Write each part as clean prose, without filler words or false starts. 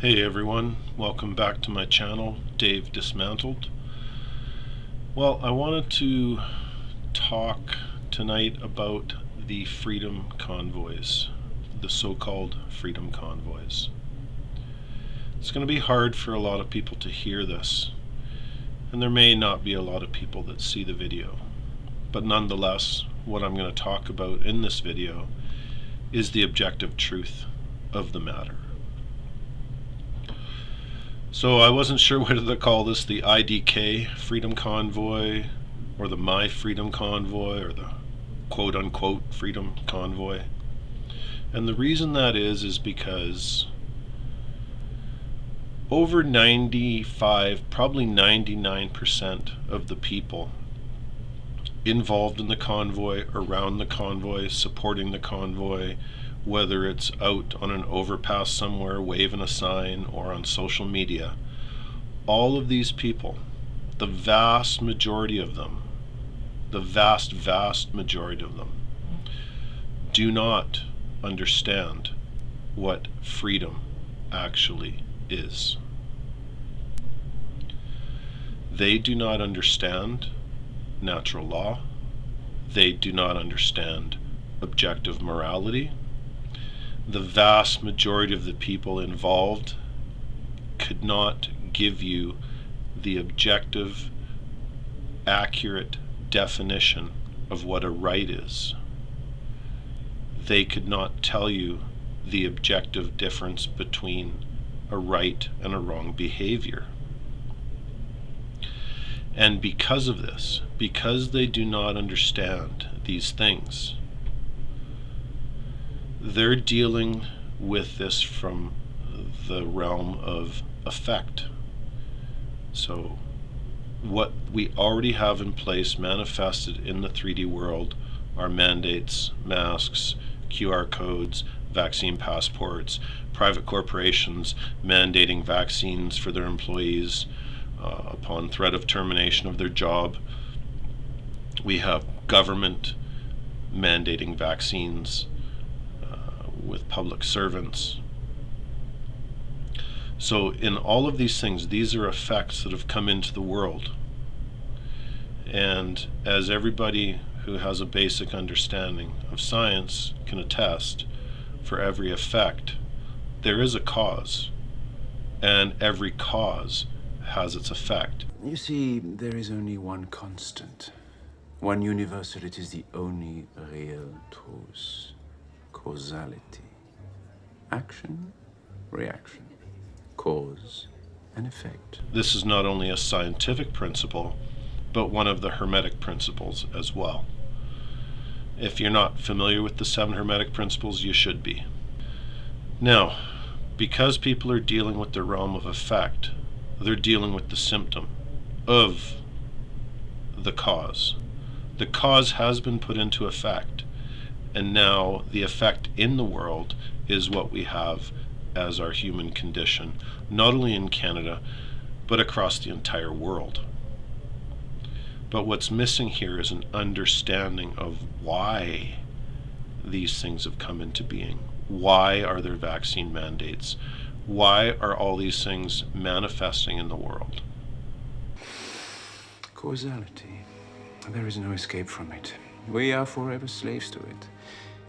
Hey everyone, welcome back to my channel, Dave Dismantled. Well, I wanted to talk tonight about the Freedom Convoys, the so-called Freedom Convoys. It's going to be hard for a lot of people to hear this, and there may not be a lot of people that see the video, but nonetheless, what I'm going to talk about in this video is the objective truth of the matter. So I wasn't sure whether to call this the IDK Freedom Convoy or the My Freedom Convoy or the quote-unquote Freedom Convoy. And the reason that is because over 95, probably 99% of the people involved in the convoy, around the convoy, supporting the convoy, whether it's out on an overpass somewhere waving a sign or on social media, all of these people, the vast majority of them, the vast majority of them, do not understand what freedom actually is. They do not understand natural law. They do not understand objective morality. The vast majority of the people involved could not give you the objective, accurate definition of what a right is. They could not tell you the objective difference between a right and a wrong behavior. And because of this, because they do not understand these things, they're dealing with this from the realm of effect. So what we already have in place manifested in the 3D world are mandates, masks, QR codes, vaccine passports, private corporations mandating vaccines for their employees upon threat of termination of their job. We have government mandating vaccines with public servants. So in all of these things, these are effects that have come into the world. And as everybody who has a basic understanding of science can attest, for every effect, there is a cause. And every cause has its effect. You see, there is only one constant. One universal, it is the only real truth. Causality. Action, reaction, cause and effect. This is not only a scientific principle, but one of the Hermetic principles as well. If you're not familiar with the 7 Hermetic principles, you should be. Now, because people are dealing with the realm of effect, they're dealing with the symptom of the cause. The cause has been put into effect. And now the effect in the world is what we have as our human condition, not only in Canada, but across the entire world. But what's missing here is an understanding of why these things have come into being. Why are there vaccine mandates? Why are all these things manifesting in the world? Causality. There is no escape from it. We are forever slaves to it.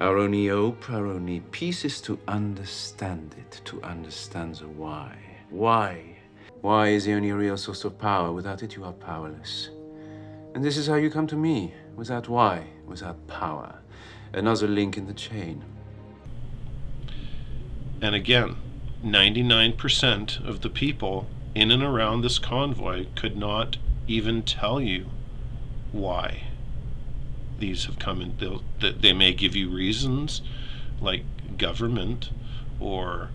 Our only hope, our only peace is to understand it, to understand the why. Why? Why is the only real source of power. Without it, you are powerless. And this is how you come to me. Without why, without power. Another link in the chain. And again, 99% of the people in and around this convoy could not even tell you why these have come in. They may give you reasons like government or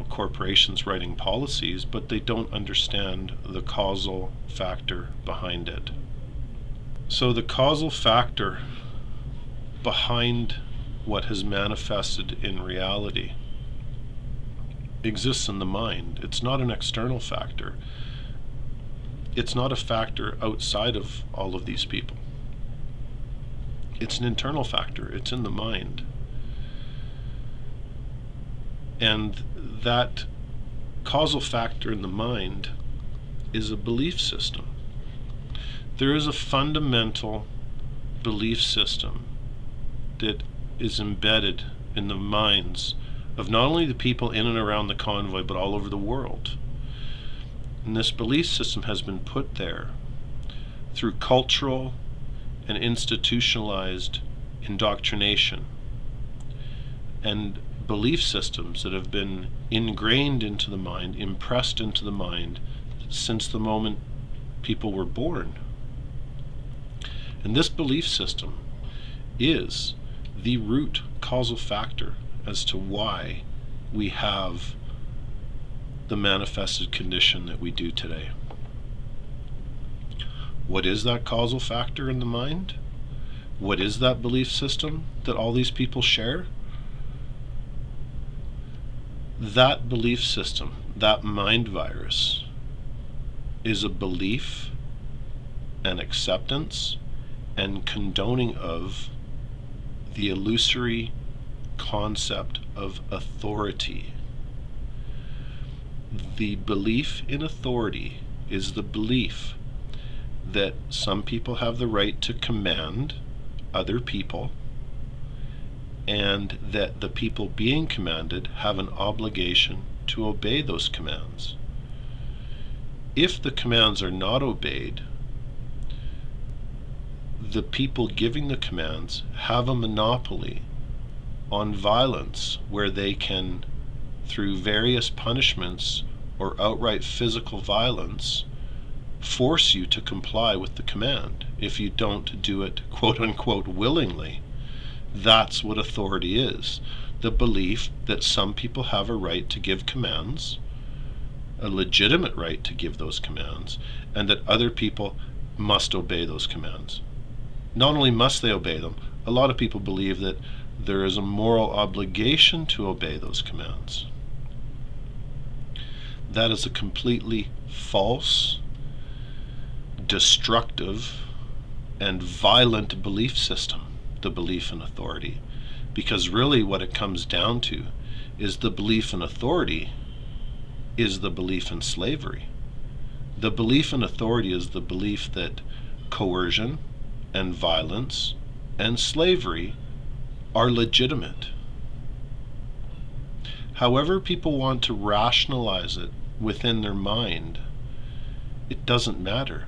corporations writing policies, but they don't understand the causal factor behind it. So the causal factor behind what has manifested in reality exists in the mind. It's not an external factor. It's not a factor outside of all of these people. It's an internal factor. It's in the mind. And that causal factor in the mind is a belief system. There is a fundamental belief system that is embedded in the minds of not only the people in and around the convoy, but all over the world. And this belief system has been put there through cultural and institutionalized indoctrination and belief systems that have been ingrained into the mind, impressed into the mind since the moment people were born. And this belief system is the root causal factor as to why we have the manifested condition that we do today. What is that causal factor in the mind? What is that belief system that all these people share? That belief system, that mind virus, is a belief and acceptance and condoning of the illusory concept of authority. The belief in authority is the belief that some people have the right to command other people, and that the people being commanded have an obligation to obey those commands. If the commands are not obeyed, the people giving the commands have a monopoly on violence, where they can, through various punishments or outright physical violence, force you to comply with the command if you don't do it quote unquote willingly. That's what authority is. The belief that some people have a right to give commands, a legitimate right to give those commands, and that other people must obey those commands. Not only must they obey them, a lot of people believe that there is a moral obligation to obey those commands. That is a completely false, destructive, and violent belief system, the belief in authority. Because really what it comes down to is the belief in authority is the belief in slavery. The belief in authority is the belief that coercion and violence and slavery are legitimate. However people want to rationalize it within their mind, it doesn't matter.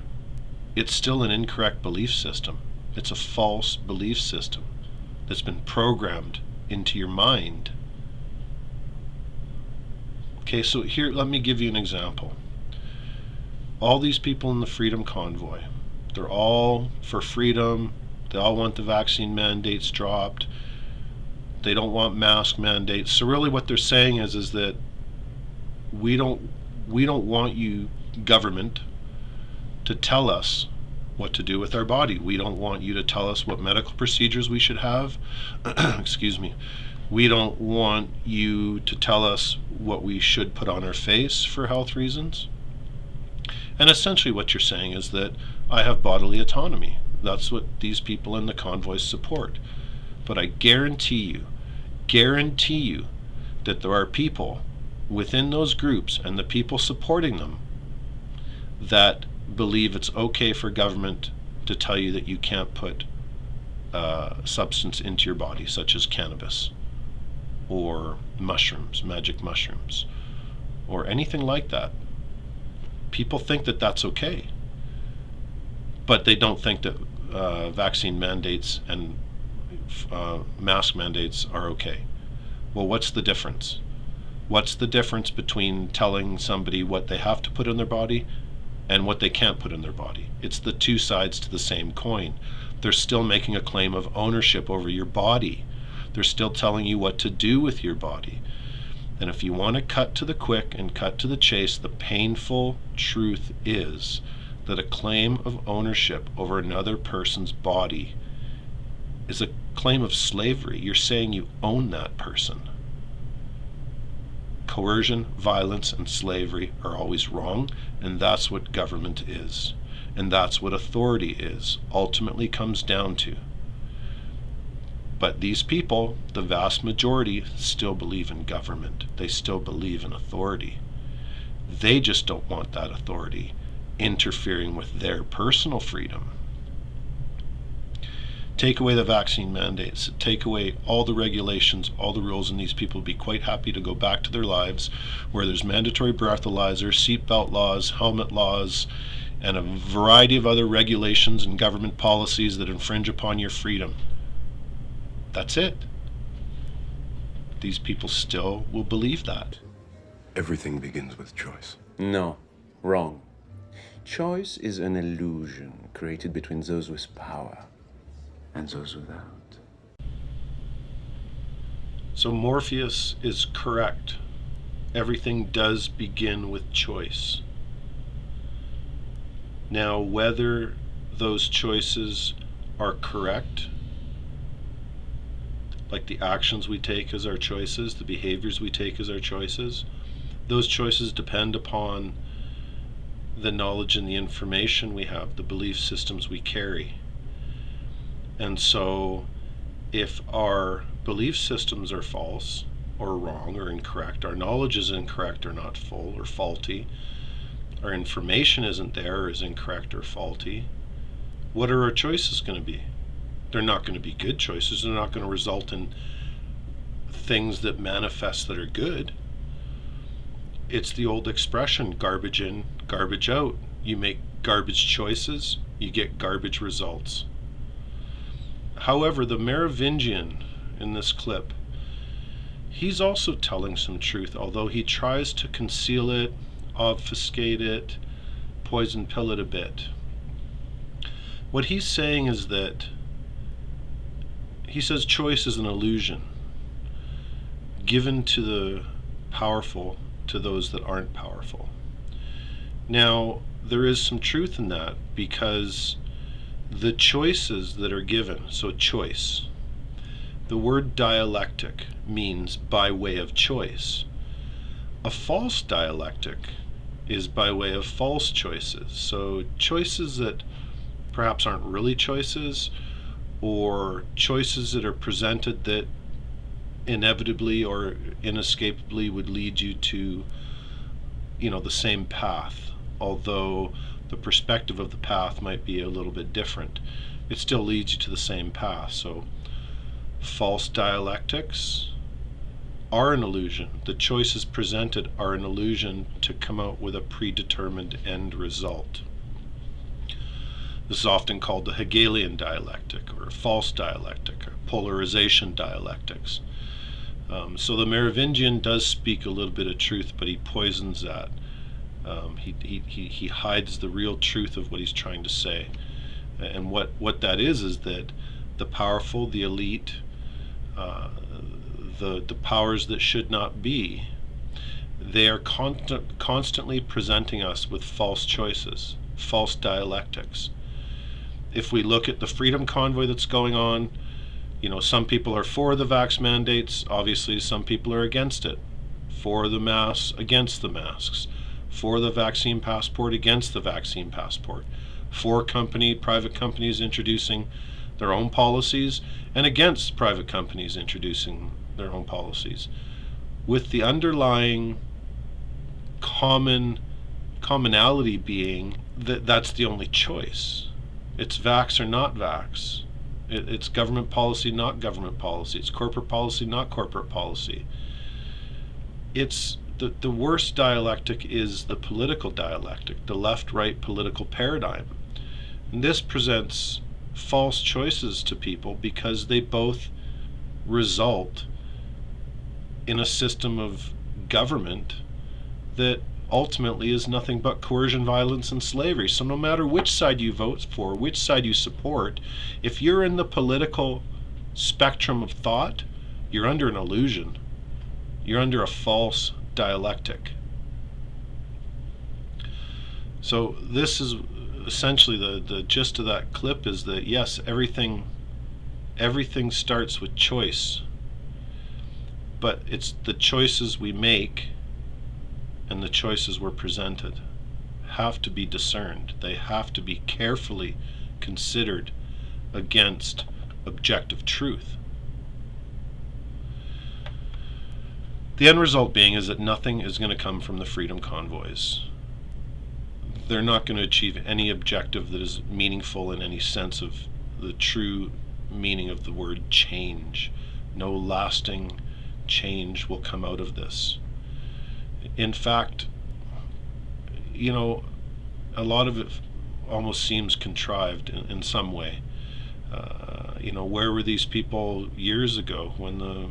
It's still an incorrect belief system. It's a false belief system that's been programmed into your mind. Okay, so here, let me give you an example. All these people in the Freedom Convoy, they're all for freedom. They all want the vaccine mandates dropped. They don't want mask mandates. So really what they're saying is that we don't want you, government, to tell us what to do with our body. We don't want you to tell us what medical procedures we should have. Excuse me. We don't want you to tell us what we should put on our face for health reasons. And essentially what you're saying is that I have bodily autonomy. That's what these people in the convoys support. But I guarantee you that there are people within those groups and the people supporting them that believe it's okay for government to tell you that you can't put substance into your body, such as cannabis or mushrooms, magic mushrooms, or anything like that. People think that that's okay, but they don't think that vaccine mandates and mask mandates are okay. Well, what's the difference? What's the difference between telling somebody what they have to put in their body and what they can't put in their body? It's the two sides to the same coin. They're still making a claim of ownership over your body. They're still telling you what to do with your body. And if you want to cut to the quick and cut to the chase, the painful truth is that a claim of ownership over another person's body is a claim of slavery. You're saying you own that person. Coercion, violence, and slavery are always wrong, and that's what government is. And that's what authority is, ultimately comes down to. But these people, the vast majority, still believe in government. They still believe in authority. They just don't want that authority interfering with their personal freedom. Take away the vaccine mandates, take away all the regulations, all the rules, and these people would be quite happy to go back to their lives where there's mandatory breathalyzers, seatbelt laws, helmet laws, and a variety of other regulations and government policies that infringe upon your freedom. That's it. These people still will believe that. Everything begins with choice. No, wrong. Choice is an illusion created between those with power and those without. So Morpheus is correct. Everything does begin with choice. Now, whether those choices are correct, like the actions we take as our choices, the behaviors we take as our choices, those choices depend upon the knowledge and the information we have, the belief systems we carry. And so if our belief systems are false or wrong or incorrect, our knowledge is incorrect or not full or faulty, our information isn't there or is incorrect or faulty, what are our choices going to be? They're not going to be good choices. They're not going to result in things that manifest that are good. It's the old expression, garbage in, garbage out. You make garbage choices, you get garbage results. However, the Merovingian in this clip, he's also telling some truth, although he tries to conceal it, obfuscate it, poison pill it a bit. What he's saying is that he says choice is an illusion given to the powerful to those that aren't powerful. Now, there is some truth in that because the choices that are given, so choice, the word dialectic means by way of choice. A false dialectic is by way of false choices. So choices that perhaps aren't really choices, or choices that are presented that inevitably or inescapably would lead you to, the same path, although the perspective of the path might be a little bit different. It still leads you to the same path. So false dialectics are an illusion. The choices presented are an illusion to come out with a predetermined end result. This is often called the Hegelian dialectic, or false dialectic, or polarization dialectics. So the Merovingian does speak a little bit of truth, but he poisons that. He hides the real truth of what he's trying to say. And what that is that the powerful, the elite, the powers that should not be, they are constantly presenting us with false choices, false dialectics. If we look at the Freedom Convoy that's going on, some people are for the vax mandates. Obviously, some people are against it. For the masks, against the masks. For the vaccine passport, against the vaccine passport. For private companies introducing their own policies, and against private companies introducing their own policies, with the underlying commonality being that that's the only choice. It's vax or not vax. It's government policy, not government policy. It's corporate policy, not corporate policy. It's the worst dialectic is the political dialectic, the left-right political paradigm. And this presents false choices to people because they both result in a system of government that ultimately is nothing but coercion, violence, and slavery. So no matter which side you vote for, which side you support, if you're in the political spectrum of thought, you're under an illusion. You're under a false dialectic. So this is essentially the gist of that clip, is that yes, everything starts with choice, but it's the choices we make and the choices we're presented have to be discerned. They have to be carefully considered against objective truth. The end result being is that nothing is going to come from the Freedom Convoys. They're not going to achieve any objective that is meaningful in any sense of the true meaning of the word change. No lasting change will come out of this. In fact, a lot of it almost seems contrived in some way. Where were these people years ago when the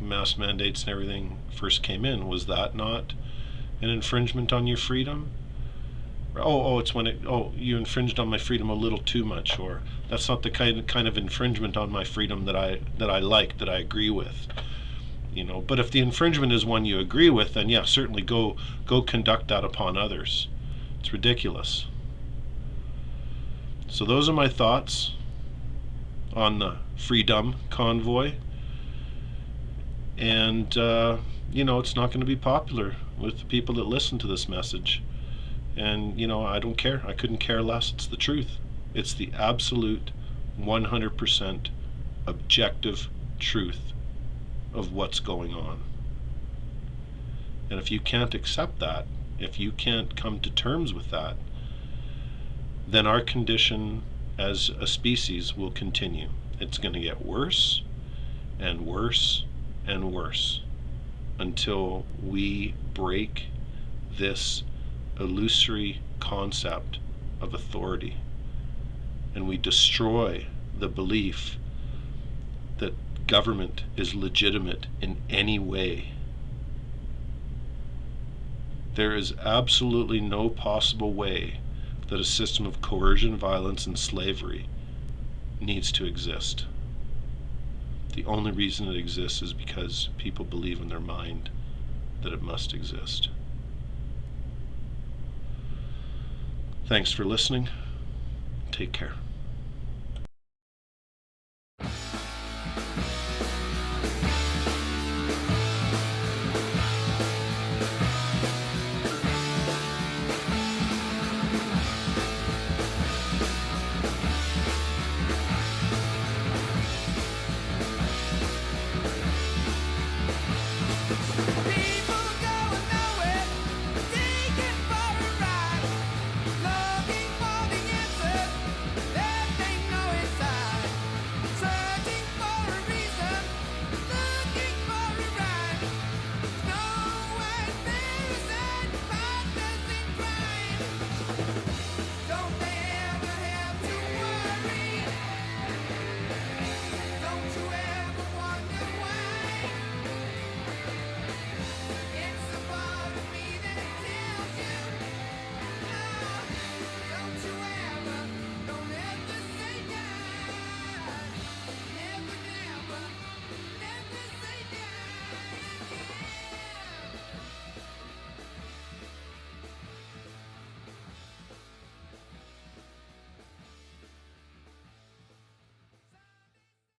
mass mandates and everything first came in? Was that not an infringement on your freedom? It's when you infringed on my freedom a little too much, or that's not the kind of infringement on my freedom that I like, that I agree with. But if the infringement is one you agree with, then yeah, certainly go conduct that upon others. It's ridiculous. So those are my thoughts on the Freedumb Convoy. And it's not going to be popular with the people that listen to this message. And I don't care. I couldn't care less. It's the truth. It's the absolute 100% objective truth of what's going on. And if you can't accept that, if you can't come to terms with that, then our condition as a species will continue. It's going to get worse and worse and worse until we break this illusory concept of authority and we destroy the belief that government is legitimate in any way. There is absolutely no possible way that a system of coercion, violence, and slavery needs to exist. The only reason it exists is because people believe in their mind that it must exist. Thanks for listening. Take care.